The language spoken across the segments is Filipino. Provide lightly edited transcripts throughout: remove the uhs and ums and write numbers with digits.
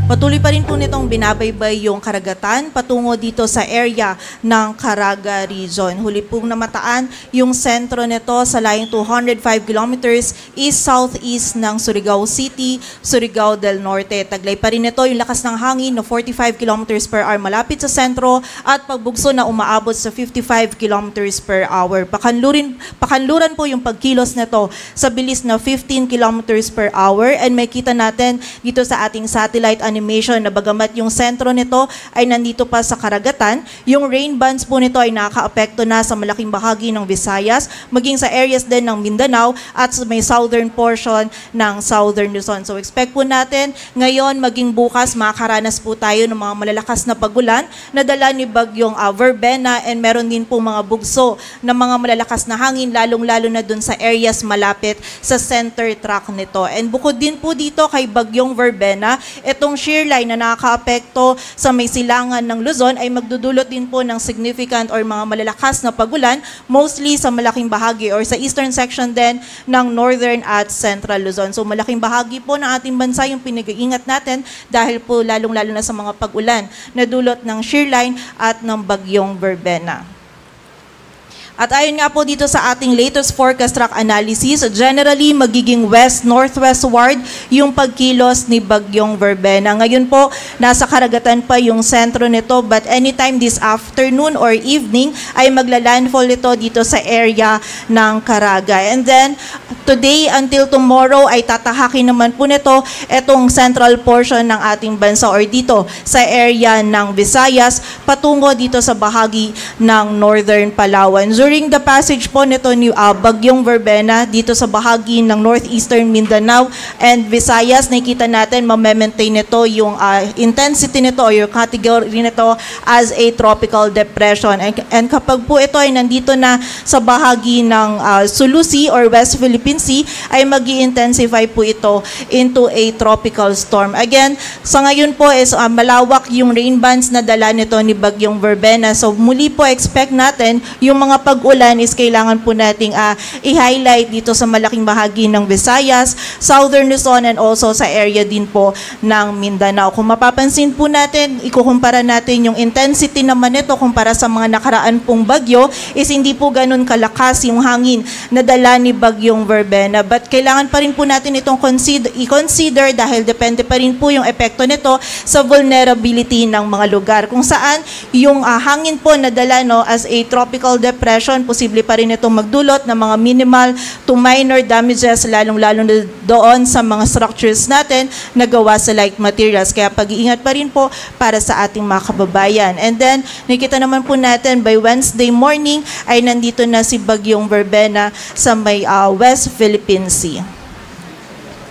Patuloy pa rin po nitong binabaybay yung karagatan patungo dito sa area ng Caraga Region. Huli pong namataan yung sentro nito sa layong 205 kilometers east-southeast ng Surigao City, Surigao del Norte. Taglay pa rin ito yung lakas ng hangin na 45 kilometers per hour malapit sa sentro at pagbugso na umaabot sa 55 kilometers per hour. Pakanluran po yung pagkilos nito sa bilis na 15 kilometers per hour and may kita natin dito sa ating satellite animation na bagamat yung sentro nito ay nandito pa sa karagatan, yung rain bands po nito ay nakaka-apekto na sa malaking bahagi ng Visayas, maging sa areas din ng Mindanao at sa may southern portion ng Southern Luzon. So expect po natin ngayon maging bukas makakaranas po tayo ng mga malalakas na pagulan na dala ni bagyong Verbena and meron din po mga bugso ng mga malalakas na hangin lalong-lalo na dun sa areas malapit sa center track nito. And bukod din po dito kay bagyong Verbena, itong shear line na nakakaapekto sa may silangan ng Luzon ay magdudulot din po ng significant or mga malalakas na pagulan, mostly sa malaking bahagi or sa eastern section din ng northern at central Luzon. So malaking bahagi po ng ating bansa yung pinag-iingat natin dahil po lalong-lalo na sa mga pag-ulan na dulot ng shear line at ng bagyong Verbena. At ayon nga po dito sa ating latest forecast track analysis, generally magiging west-northwestward yung pagkilos ni bagyong Verbena. Ngayon po, nasa karagatan pa yung sentro nito but anytime this afternoon or evening ay magla-landfall ito dito sa area ng Caraga. And then, today until tomorrow ay tatahakin naman po nito itong central portion ng ating bansa or dito sa area ng Visayas patungo dito sa bahagi ng northern Palawan. During the passage po nito ni bagyong Verbena dito sa bahagi ng northeastern Mindanao and Visayas, nakikita natin ma-maintain nito yung intensity nito o yung category nito as a tropical depression. And kapag po ito ay nandito na sa bahagi ng Sulu Sea or West Philippine Sea, ay mag-i-intensify po ito into a tropical storm. Again, sa ngayon po is malawak yung rain bands na dala nito ni bagyong Verbena. So muli po expect natin yung mga pag-ulan is kailangan po nating i-highlight dito sa malaking bahagi ng Visayas, Southern Luzon and also sa area din po ng Mindanao. Kung mapapansin po natin, ikukumpara natin yung intensity naman nito kumpara sa mga nakaraan pong bagyo is hindi po ganun kalakas yung hangin na dala ni bagyong Verbena. But kailangan pa rin po natin itong i-consider dahil depende pa rin po yung epekto nito sa vulnerability ng mga lugar. Kung saan yung hangin po na dala as a tropical depression, posible pa rin itong magdulot ng mga minimal to minor damages lalong-lalo na doon sa mga structures natin na gawa sa light materials. Kaya pag-iingat pa rin po para sa ating mga kababayan. And then, nakita naman po natin by Wednesday morning ay nandito na si bagyong Verbena sa may West Philippine Sea.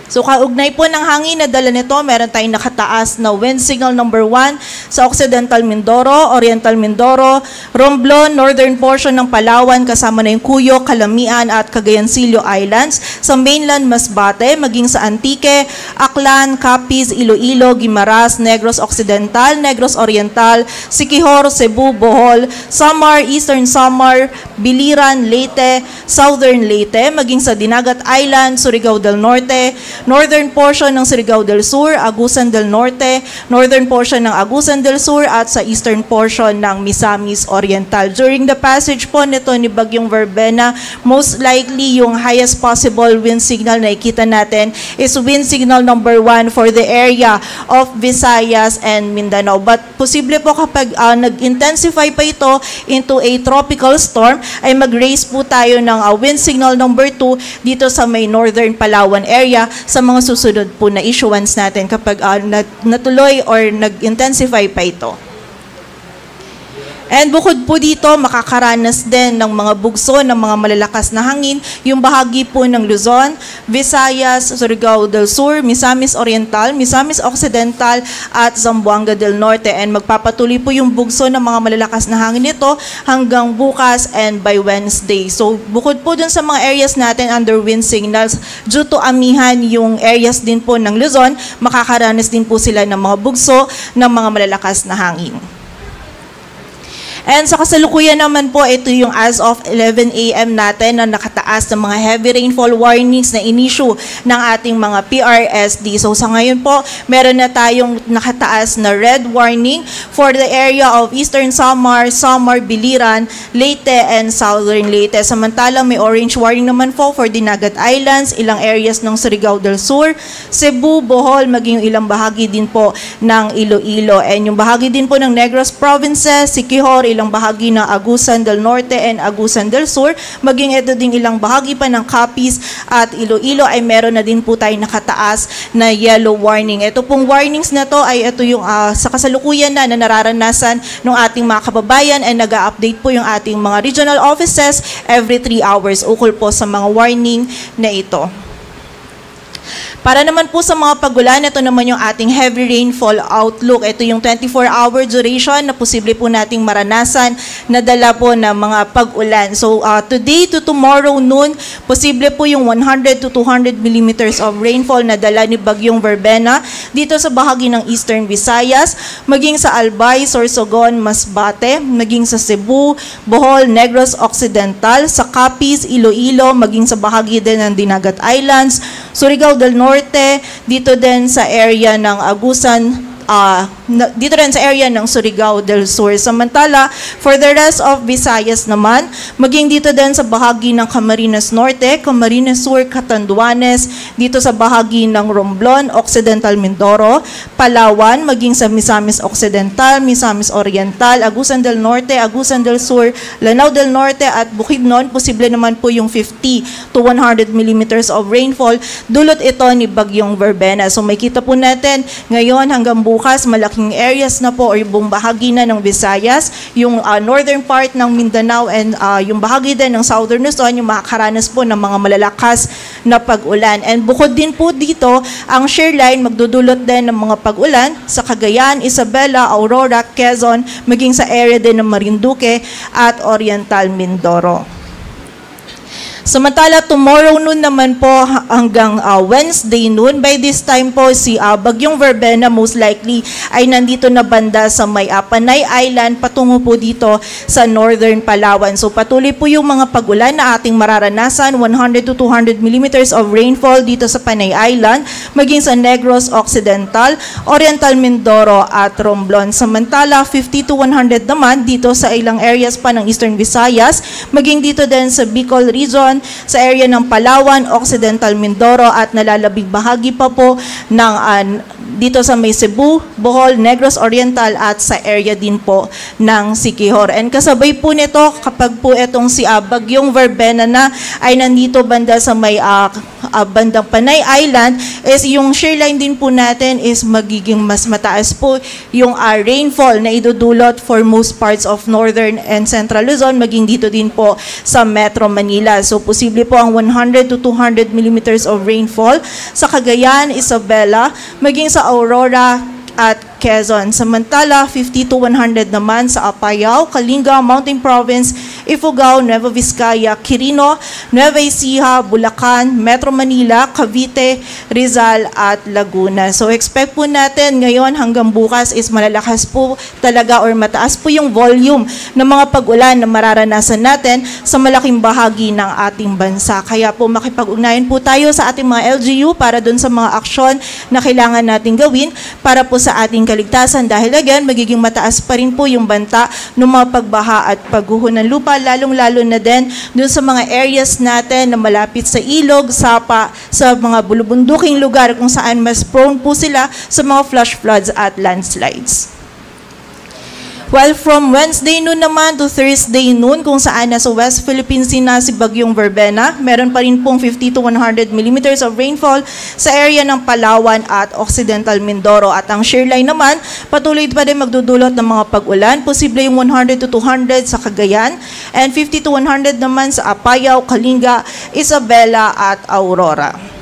So kaugnay po ng hangin na dala nito, meron tayong nakataas na wind signal number 1 sa Occidental Mindoro, Oriental Mindoro, Romblon, northern portion ng Palawan kasama na yung Cuyo, Calamian at Cagayancillo Islands, sa mainland Masbate, maging sa Antique, Aklan, Capiz, Iloilo, Guimaras, Negros Occidental, Negros Oriental, Siquijor, Cebu, Bohol, Samar, Eastern Samar, Biliran, Leyte, Southern Leyte, maging sa Dinagat Island, Surigao del Norte, northern portion ng Surigao del Sur, Agusan del Norte, northern portion ng Agusan del Sur at sa eastern portion ng Misamis Oriental. During the passage po nito ni bagyong Verbena, most likely yung highest possible wind signal na ikita natin is wind signal number 1 for the area of Visayas and Mindanao. But posible po kapag nag-intensify pa ito into a tropical storm, ay mag-raise po tayo ng wind signal number 2 dito sa may northern Palawan area sa mga susunod po na issuance natin kapag natuloy or nag-intensify pa ito. And bukod po dito, makakaranas din ng mga bugso ng mga malalakas na hangin, yung bahagi po ng Luzon, Visayas, Surigao del Sur, Misamis Oriental, Misamis Occidental, at Zamboanga del Norte. And magpapatuloy po yung bugso ng mga malalakas na hangin nito hanggang bukas and by Wednesday. So bukod po dun sa mga areas natin under wind signals, due to amihan yung areas din po ng Luzon, makakaranas din po sila ng mga bugso ng mga malalakas na hangin. And sa kasalukuyan naman po, ito yung as of 11 a.m. natin na nakataas ng mga heavy rainfall warnings na in-issue ng ating mga PRSD. So sa ngayon po, meron na tayong nakataas na red warning for the area of Eastern Samar, Biliran, Leyte, and Southern Leyte. Samantalang may orange warning naman po for Dinagat Islands, ilang areas ng Surigao del Sur, Cebu, Bohol, maging yung ilang bahagi din po ng Iloilo. And yung bahagi din po ng Negros Provinces, Siquijor, ilang bahagi ng Agusan del Norte and Agusan del Sur, maging ito din ilang bahagi pa ng Capiz at Iloilo ay meron na din po tayo nakataas na yellow warning. Ito pong warnings na to ay ito yung sa kasalukuyan na nararanasan ng ating mga kababayan and nag-update po yung ating mga regional offices every 3 hours ukol po sa mga warning na ito. Para naman po sa mga pagulan, ito naman yung ating heavy rainfall outlook. Ito yung 24-hour duration na posible po nating maranasan na dala po ng mga pag-ulan. So today to tomorrow noon, posible po yung 100 to 200 millimeters of rainfall na dala ni Bagyong Verbena dito sa bahagi ng Eastern Visayas, maging sa Albay, Sorsogon, Masbate, maging sa Cebu, Bohol, Negros Occidental, sa Capiz, Iloilo, maging sa bahagi din ng Dinagat Islands, Surigao del Norte, dito din sa area ng Agusan, dito rin sa area ng Surigao del Sur. Samantala, for the rest of Visayas naman, maging dito din sa bahagi ng Camarines Norte, Camarines Sur, Catanduanes, dito sa bahagi ng Romblon, Occidental Mindoro, Palawan, maging sa Misamis Occidental, Misamis Oriental, Agusan del Norte, Agusan del Sur, Lanao del Norte at Bukidnon, posible naman po yung 50 to 100 millimeters of rainfall. Dulot ito ni Bagyong Verbena. So may kita po natin ngayon hanggang bukas, malaking areas na po o yung buong bahagi na ng Visayas, yung northern part ng Mindanao and yung bahagi din ng southern Luzon, yung makakaranas po ng mga malalakas na pag-ulan. And bukod din po dito, ang shear line magdudulot din ng mga pag-ulan sa Cagayan, Isabela, Aurora, Quezon, maging sa area din ng Marinduque at Oriental Mindoro. Samantala, tomorrow noon naman po hanggang Wednesday noon, by this time po si Bagyong Verbena most likely ay nandito na banda sa may Panay Island patungo po dito sa northern Palawan. So patuloy po yung mga pag-ulan na ating mararanasan, 100 to 200 millimeters of rainfall dito sa Panay Island, maging sa Negros Occidental, Oriental Mindoro at Romblon. Samantala, 50 to 100 naman dito sa ilang areas pa ng Eastern Visayas, maging dito din sa Bicol Region, sa area ng Palawan, Occidental Mindoro at nalalabing bahagi pa po ng dito sa may Cebu, Bohol, Negros Oriental at sa area din po ng Siquijor. And kasabay po nito kapag po itong si Bagyong Verbena na ay nandito banda sa may bandang Panay Island, is yung shear line din po natin is magiging mas mataas po yung rainfall na idudulot for most parts of northern and central Luzon, maging dito din po sa Metro Manila. So posible po ang 100 to 200 millimeters of rainfall sa Cagayan, Isabela, maging sa Aurora at Quezon. Samantala, 50 to 100 naman sa Apayao, Kalinga, Mountain Province, Ifugao, Nueva Vizcaya, Quirino, Nueva Ecija, Bulacan, Metro Manila, Cavite, Rizal at Laguna. So expect po natin ngayon hanggang bukas is malalakas po talaga or mataas po yung volume ng mga pag-ulan na mararanasan natin sa malaking bahagi ng ating bansa. Kaya po makipag-ugnayan po tayo sa ating mga LGU para dun sa mga aksyon na kailangan natin gawin para po sa ating kaligtasan, dahil again, magiging mataas pa rin po yung banta ng mga pagbaha at pagguho ng lupa, lalong-lalo na din dun sa mga areas natin na malapit sa ilog, sapa, sa mga bulubunduking lugar kung saan mas prone po sila sa mga flash floods at landslides. While from Wednesday noon naman to Thursday noon, kung saan nasa West Philippine Sea na si Bagyong Verbena, meron pa rin pong 50 to 100 millimeters of rainfall sa area ng Palawan at Occidental Mindoro. At ang shear line naman, patuloy pa din magdudulot ng mga pag-ulan, posible yung 100 to 200 sa Cagayan, and 50 to 100 naman sa Apayao, Kalinga, Isabela at Aurora.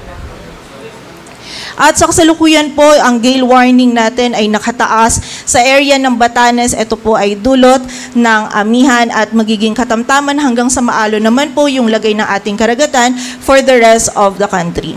At sa kasalukuyan po, ang gale warning natin ay nakataas sa area ng Batanes. Ito po ay dulot ng amihan at magiging katamtaman hanggang sa maalo naman po yung lagay ng ating karagatan for the rest of the country.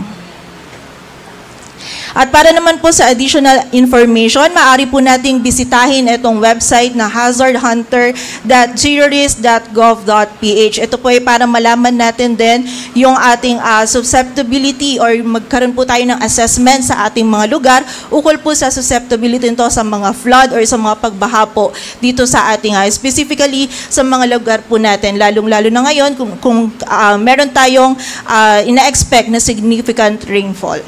At para naman po sa additional information, maaari po nating bisitahin itong website na hazardhunter.zerorisk.gov.ph. Ito po ay para malaman natin din yung ating susceptibility or magkaroon po tayo ng assessment sa ating mga lugar ukol po sa susceptibility nito sa mga flood or sa mga pagbaha po dito sa ating specifically sa mga lugar po natin, lalong-lalo na ngayon kung meron tayong ina-expect na significant rainfall.